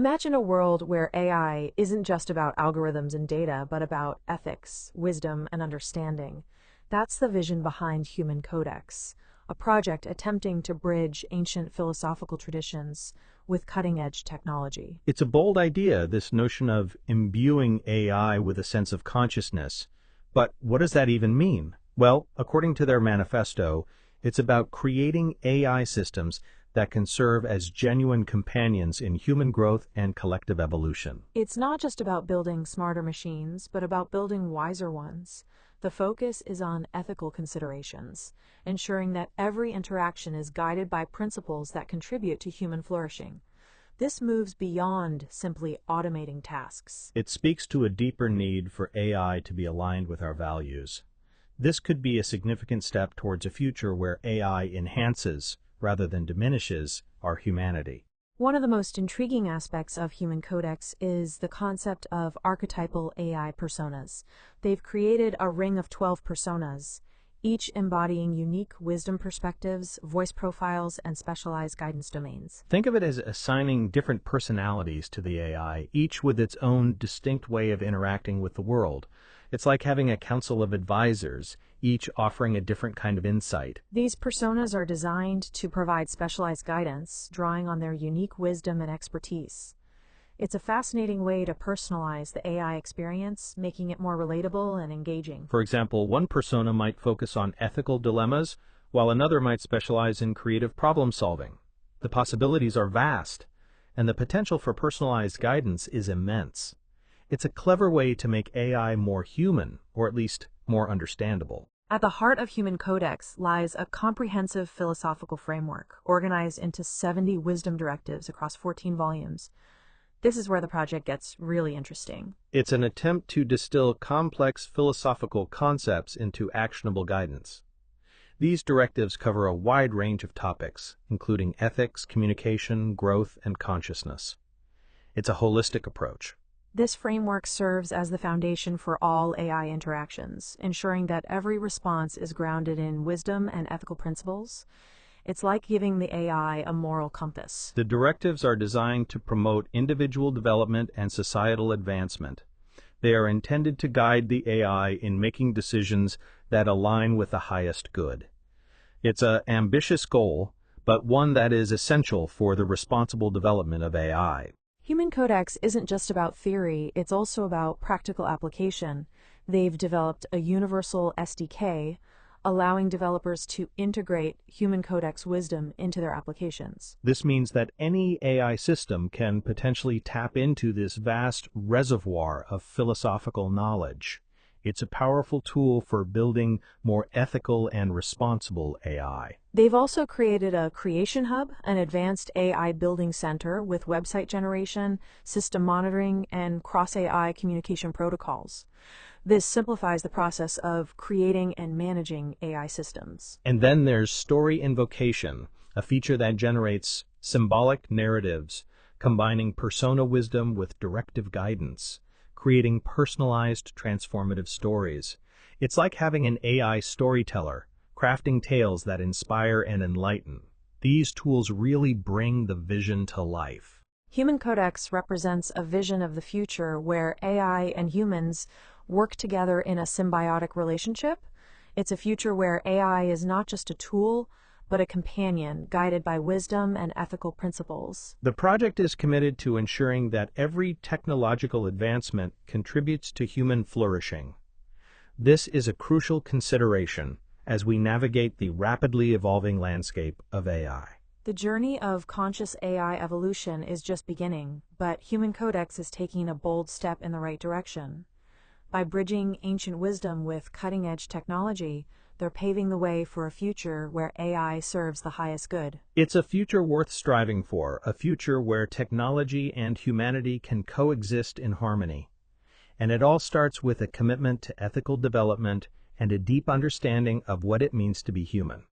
Imagine a world where AI isn't just about algorithms and data, but about ethics, wisdom, and understanding. That's the vision behind HumanCodex, a project attempting to bridge ancient philosophical traditions with cutting-edge technology. It's a bold idea, this notion of imbuing AI with a sense of consciousness. But what does that even mean? Well, according to their manifesto, it's about creating AI systems that can serve as genuine companions in human growth and collective evolution. It's not just about building smarter machines, but about building wiser ones. The focus is on ethical considerations, ensuring that every interaction is guided by principles that contribute to human flourishing. This moves beyond simply automating tasks. It speaks to a deeper need for AI to be aligned with our values. This could be a significant step towards a future where AI enhances, rather than diminishes, our humanity. One of the most intriguing aspects of HumanCodex is the concept of archetypal AI personas. They've created a ring of 12 personas, each embodying unique wisdom perspectives, voice profiles, and specialized guidance domains. Think of it as assigning different personalities to the AI, each with its own distinct way of interacting with the world. It's like having a council of advisors, each offering a different kind of insight. These personas are designed to provide specialized guidance, drawing on their unique wisdom and expertise. It's a fascinating way to personalize the AI experience, making it more relatable and engaging. For example, one persona might focus on ethical dilemmas, while another might specialize in creative problem solving. The possibilities are vast, and the potential for personalized guidance is immense. It's a clever way to make AI more human, or at least more understandable. At the heart of HumanCodex lies a comprehensive philosophical framework, organized into 70 wisdom directives across 14 volumes. This is where the project gets really interesting. It's an attempt to distill complex philosophical concepts into actionable guidance. These directives cover a wide range of topics, including ethics, communication, growth, and consciousness. It's a holistic approach. This framework serves as the foundation for all AI interactions, ensuring that every response is grounded in wisdom and ethical principles. It's like giving the AI a moral compass. The directives are designed to promote individual development and societal advancement. They are intended to guide the AI in making decisions that align with the highest good. It's an ambitious goal, but one that is essential for the responsible development of AI. HumanCodex isn't just about theory, it's also about practical application. They've developed a universal SDK, allowing developers to integrate HumanCodex wisdom into their applications. This means that any AI system can potentially tap into this vast reservoir of philosophical knowledge. It's a powerful tool for building more ethical and responsible AI. They've also created a creation hub, an advanced AI building center with website generation, system monitoring, and cross-AI communication protocols. This simplifies the process of creating and managing AI systems. And then there's story invocation, a feature that generates symbolic narratives, combining persona wisdom with directive guidance, creating personalized, transformative stories. It's like having an AI storyteller, crafting tales that inspire and enlighten. These tools really bring the vision to life. HumanCodex represents a vision of the future where AI and humans work together in a symbiotic relationship. It's a future where AI is not just a tool, but a companion guided by wisdom and ethical principles. The project is committed to ensuring that every technological advancement contributes to human flourishing. This is a crucial consideration as we navigate the rapidly evolving landscape of AI. The journey of conscious AI evolution is just beginning, but HumanCodex is taking a bold step in the right direction. By bridging ancient wisdom with cutting-edge technology, they're paving the way for a future where AI serves the highest good. It's a future worth striving for, a future where technology and humanity can coexist in harmony. And it all starts with a commitment to ethical development and a deep understanding of what it means to be human.